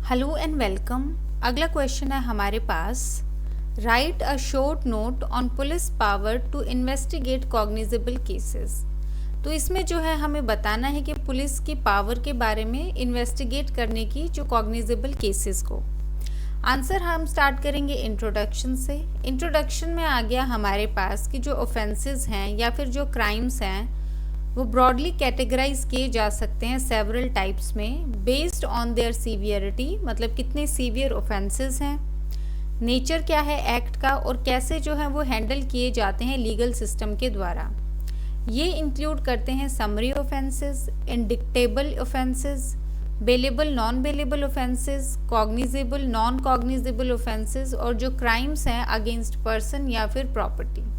Hello and welcome. अगला question है हमारे पास, write a short note on police power to investigate cognizable cases. तो इसमें जो है हमें बताना है कि पुलिस की पावर के बारे में इन्वेस्टिगेट करने की जो कॉग्निजेबल केसेस को। आंसर हम स्टार्ट करेंगे इंट्रोडक्शन से। इंट्रोडक्शन में आ गया हमारे पास कि जो ऑफेंसेस हैं या फिर जो क्राइम्स हैं वो ब्रॉडली कैटेगराइज किए जा सकते हैं सेवरल टाइप्स में बेस्ड ऑन देयर सीवियरिटी, मतलब कितने सीवियर ऑफेंसेस हैं, नेचर क्या है एक्ट का और कैसे जो है वो हैंडल किए जाते हैं लीगल सिस्टम के द्वारा। ये इंक्लूड करते हैं summary offences, indictable offences, bailable non bailable offences, cognizable non cognizable offences और जो क्राइम्स हैं अगेंस्ट पर्सन या फिर प्रॉपर्टी।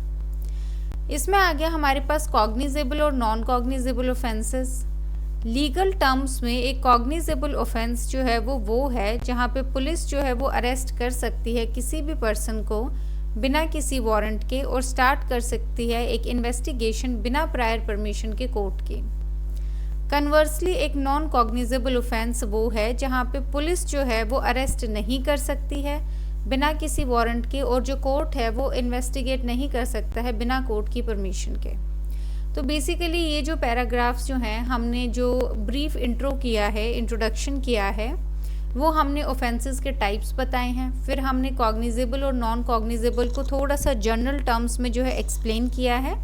इसमें आ गया हमारे पास कॉग्निजेबल और non cognizable offences. Legal terms में एक कॉग्निजेबल ऑफेंस जो है वो है जहाँ पे पुलिस जो है वो अरेस्ट कर सकती है किसी भी पर्सन को बिना किसी वारंट के और स्टार्ट कर सकती है एक इन्वेस्टिगेशन बिना प्रायर परमिशन के कोर्ट के। कन्वर्सली एक नॉन कॉग्निजेबल ऑफेंस वो है जहाँ पे पुलिस जो है वो अरेस्ट नहीं कर सकती है बिना किसी वारंट के और जो कोर्ट है वो इन्वेस्टिगेट नहीं कर सकता है बिना कोर्ट की परमिशन के। तो बेसिकली ये जो पैराग्राफ्स जो हैं हमने जो ब्रीफ इंट्रो किया है, इंट्रोडक्शन किया है, वो हमने ऑफेंसेस के टाइप्स बताए हैं। फिर हमने कॉग्निजेबल और नॉन कॉग्निजेबल को थोड़ा सा जनरल टर्म्स में जो है एक्सप्लेन किया है।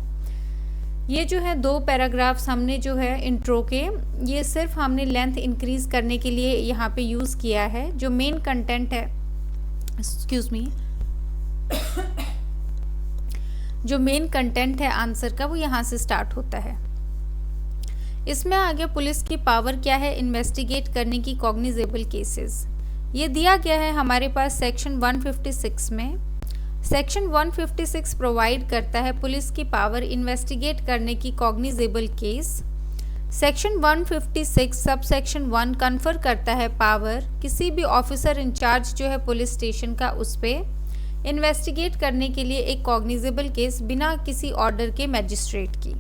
ये जो है 2 पैराग्राफ्स हमने जो है इंट्रो के, ये सिर्फ हमने लेंथ इंक्रीज करने के लिए यहाँ पे यूज़ किया है। जो मेन कंटेंट है, एक्सक्यूज मी, जो मेन कंटेंट है आंसर का वो यहाँ से स्टार्ट होता है। इसमें आगे पुलिस की पावर क्या है इन्वेस्टिगेट करने की कॉग्निजेबल केसेस। ये दिया गया है हमारे पास सेक्शन 156 में। सेक्शन 156 प्रोवाइड करता है पुलिस की पावर इन्वेस्टिगेट करने की cognizable case. Section 156 sub section 1 confer करता है पावर किसी भी ऑफिसर इंचार्ज जो है पुलिस स्टेशन का उस पर इन्वेस्टिगेट करने के लिए एक कॉग्निजेबल केस बिना किसी ऑर्डर के मैजिस्ट्रेट की।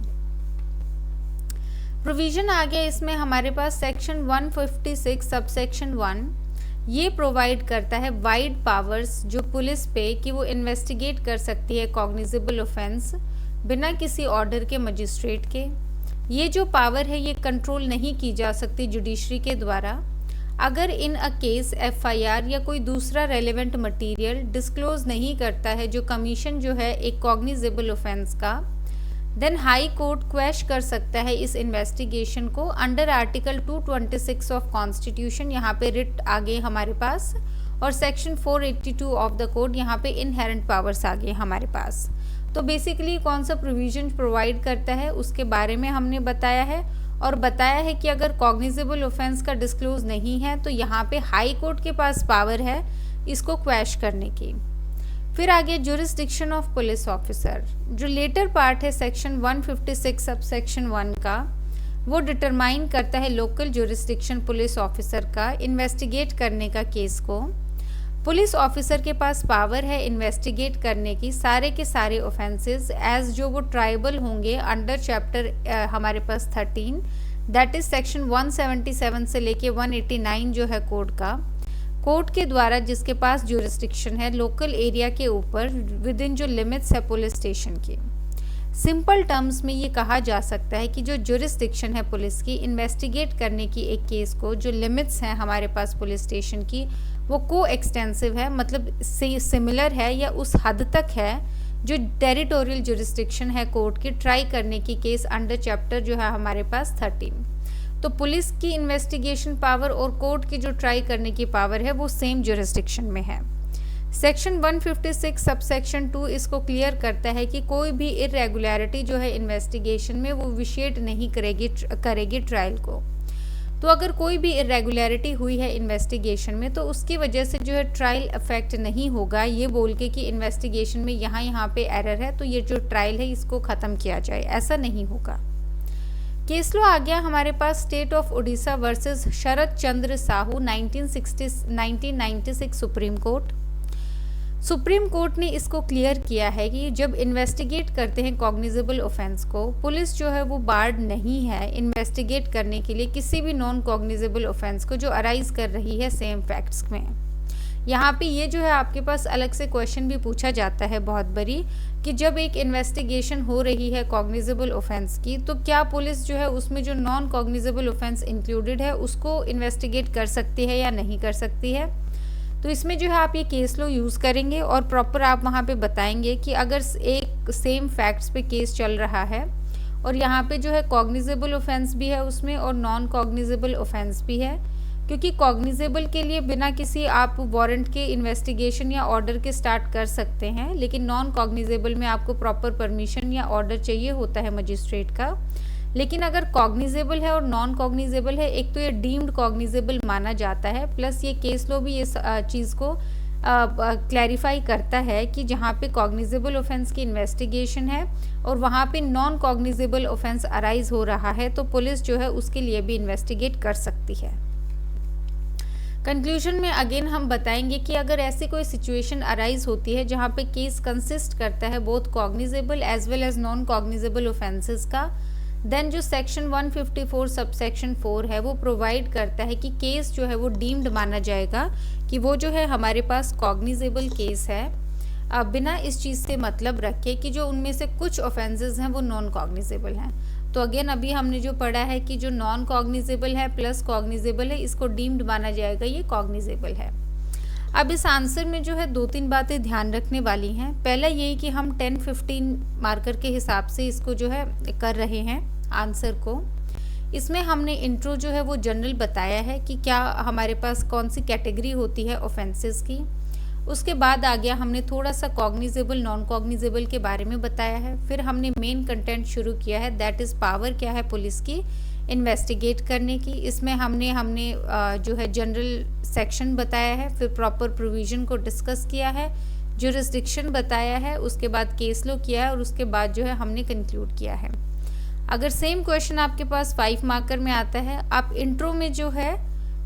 प्रोविजन आ गया इसमें हमारे पास सेक्शन 156 सब सेक्शन 1, ये प्रोवाइड करता है वाइड पावर्स जो पुलिस पे कि वो इन्वेस्टिगेट कर सकती है कॉग्निजेबल ऑफेंस बिना किसी ऑर्डर के मजिस्ट्रेट के। ये जो पावर है ये कंट्रोल नहीं की जा सकती जुडिशरी के द्वारा। अगर इन अ केस एफआईआर या कोई दूसरा रेलेवेंट मटेरियल डिस्क्लोज नहीं करता है जो कमीशन जो है एक कॉग्निजेबल ऑफेंस का, देन हाई कोर्ट क्वेश कर सकता है इस इन्वेस्टिगेशन को अंडर आर्टिकल 226 ऑफ कॉन्स्टिट्यूशन, यहाँ पे रिट आ गए हमारे पास, और सेक्शन 482 ऑफ द कोड, यहाँ पे इनहेरेंट पावर्स आ गए हमारे पास। तो बेसिकली कौन सा प्रोविजन प्रोवाइड करता है उसके बारे में हमने बताया है, और बताया है कि अगर कॉग्निजेबल ऑफेंस का डिस्क्लोज नहीं है तो यहाँ पे हाई कोर्ट के पास पावर है इसको क्वैश करने की। फिर आगे जुरिस्डिक्शन ऑफ पुलिस ऑफिसर, जो लेटर पार्ट है सेक्शन 156 सब सेक्शन 1 का, वो डिटरमाइन करता है लोकल जुरिस्डिक्शन पुलिस ऑफिसर का इन्वेस्टिगेट करने का केस को। पुलिस ऑफिसर के पास पावर है इन्वेस्टिगेट करने की सारे के सारे ऑफेंसेस एज जो वो ट्राइबल होंगे अंडर चैप्टर हमारे पास 13, दैट इज सेक्शन 177 से लेके 189 जो है कोड का, कोर्ट के द्वारा जिसके पास जुरिस्डिक्शन है लोकल एरिया के ऊपर विद इन जो लिमिट्स है पुलिस स्टेशन की। सिंपल टर्म्स में ये कहा जा सकता है कि जो जुरिस्डिक्शन है पुलिस की इन्वेस्टिगेट करने की एक केस को, जो लिमिट्स हैं हमारे पास पुलिस स्टेशन की, वो को एक्सटेंसिव है, मतलब सिमिलर है या उस हद तक है जो टेरिटोरियल जुरिस्डिक्शन है कोर्ट की ट्राई करने की केस अंडर चैप्टर जो है हमारे पास 13। तो पुलिस की इन्वेस्टिगेशन पावर और कोर्ट की जो ट्राई करने की पावर है वो सेम जुरिस्डिक्शन में है। सेक्शन 156 सब सेक्शन 2 इसको क्लियर करता है कि कोई भी इरेगुलरिटी जो है इन्वेस्टिगेशन में वो विशेड नहीं करेगी ट्रायल को। तो अगर कोई भी इरेगुलरिटी हुई है इन्वेस्टिगेशन में तो उसकी वजह से जो है ट्रायल अफेक्ट नहीं होगा ये बोल के कि इन्वेस्टिगेशन में यहाँ पे एरर है तो ये जो ट्रायल है इसको ख़त्म किया जाए, ऐसा नहीं होगा। केस लो आ गया हमारे पास state of Orissa versus Sharad Chandra Sahu 1996 supreme court. Supreme court ने इसको क्लियर किया है कि जब इन्वेस्टिगेट करते हैं कॉग्निजेबल ऑफेंस को, पुलिस जो है वो बार्ड नहीं है इन्वेस्टिगेट करने के लिए किसी भी नॉन कॉग्निजेबल ऑफेंस को जो अराइज कर रही है सेम फैक्ट्स में। यहाँ पे ये जो है आपके पास अलग से क्वेश्चन भी पूछा जाता है बहुत बड़ी, कि जब एक इन्वेस्टिगेशन हो रही है कॉग्निजेबल ऑफेंस की, तो क्या पुलिस जो है उसमें जो नॉन कॉग्निजेबल ऑफेंस इंक्लूडेड है उसको इन्वेस्टिगेट कर सकती है या नहीं कर सकती है। तो इसमें जो है आप ये केस लॉ यूज़ करेंगे और प्रॉपर आप वहाँ पे बताएंगे कि अगर एक सेम फैक्ट्स पे केस चल रहा है और यहाँ पे जो है कॉग्निजेबल ऑफेंस भी है उसमें और नॉन कॉग्निजेबल ऑफेंस भी है, क्योंकि कॉग्निजेबल के लिए बिना किसी आप वारंट के इन्वेस्टिगेशन या ऑर्डर के स्टार्ट कर सकते हैं, लेकिन नॉन कॉग्निजेबल में आपको प्रॉपर परमिशन या ऑर्डर चाहिए होता है मजिस्ट्रेट का। लेकिन अगर कॉग्निजेबल है और नॉन कॉग्निजेबल है, एक तो ये डीम्ड कॉग्निजेबल माना जाता है, प्लस ये केस लॉ भी ये चीज़ को क्लैरिफाई करता है कि जहाँ पे कॉग्निजेबल ऑफेंस की इन्वेस्टिगेशन है और वहाँ पे नॉन कॉग्निजेबल ऑफेंस अराइज हो रहा है, तो पुलिस जो है उसके लिए भी इन्वेस्टिगेट कर सकती है। कंक्लूजन में अगेन हम बताएंगे कि अगर ऐसी कोई सिचुएशन अराइज होती है जहाँ पे केस कंसिस्ट करता है both cognizable as well as non cognizable offences का, देन जो सेक्शन 154 सबसेक्शन 4 है वो प्रोवाइड करता है कि केस जो है वो डीम्ड माना जाएगा कि वो जो है हमारे पास कॉग्निजेबल केस है, बिना इस चीज़ से मतलब रखे कि जो उनमें से कुछ ऑफेंसेस हैं वो नॉन कॉग्निजेबल हैं। तो अगेन अभी हमने जो पढ़ा है कि जो नॉन कॉग्निजेबल है प्लस कॉग्निजेबल है, इसको डीम्ड माना जाएगा, ये कॉग्निजेबल है। अब इस आंसर में जो है 2-3 बातें ध्यान रखने वाली हैं। पहला यही कि हम 10-15 मार्कर के हिसाब से इसको जो है कर रहे हैं आंसर को। इसमें हमने इंट्रो जो है वो जनरल बताया है कि क्या हमारे पास कौन सी कैटेगरी होती है ऑफेंसेस की। उसके बाद आ गया हमने थोड़ा सा कॉग्निजेबल नॉन कॉग्निजेबल के बारे में बताया है। फिर हमने मेन कंटेंट शुरू किया है, दैट इज़ पावर क्या है पुलिस की इन्वेस्टिगेट करने की। इसमें हमने जो है जनरल सेक्शन बताया है, फिर प्रॉपर प्रोविज़न को डिस्कस किया है, जुरिस्डिक्शन बताया है, उसके बाद केस लॉ किया है और उसके बाद जो है हमने कंक्लूड किया है। अगर सेम क्वेश्चन आपके पास 5 मार्कर में आता है, आप इंट्रो में जो है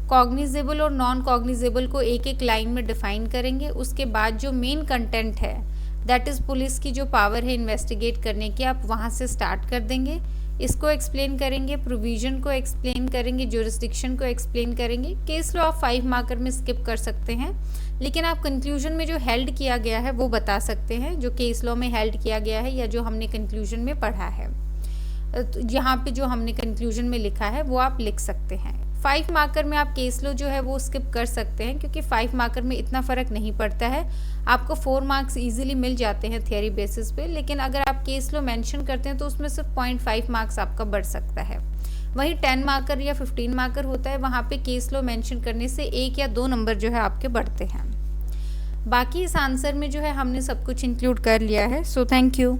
कॉग्निजेबल और नॉन कॉग्निजेबल को एक एक लाइन में डिफाइन करेंगे। उसके बाद जो मेन कंटेंट है दैट इज़ पुलिस की जो पावर है इन्वेस्टिगेट करने की, आप वहाँ से स्टार्ट कर देंगे। इसको एक्सप्लेन करेंगे, प्रोविज़न को एक्सप्लेन करेंगे, जुरिस्डिक्शन को एक्सप्लेन करेंगे। केस लॉ आप 5 मार्कर में स्किप कर सकते हैं, लेकिन आप कंक्लूजन में जो हेल्ड किया गया है वो बता सकते हैं, जो केस लॉ में हेल्ड किया गया है या जो हमने कंक्लूजन में पढ़ा है। तो यहाँ पे जो हमने कंक्लूजन में लिखा है वो आप लिख सकते हैं। 5 मार्कर में आप केस लॉ जो है वो स्किप कर सकते हैं, क्योंकि 5 मार्कर में इतना फ़र्क नहीं पड़ता है, आपको 4 मार्क्स इजीली मिल जाते हैं थियरी बेसिस पे। लेकिन अगर आप केस लॉ मेंशन करते हैं तो उसमें सिर्फ 0.5 मार्क्स आपका बढ़ सकता है। वहीं 10 मार्कर या 15 मार्कर होता है, वहाँ पे केस लॉ मेंशन करने से 1 या 2 नंबर जो है आपके बढ़ते हैं। बाकी इस आंसर में जो है हमने सब कुछ इंक्लूड कर लिया है। So thank you.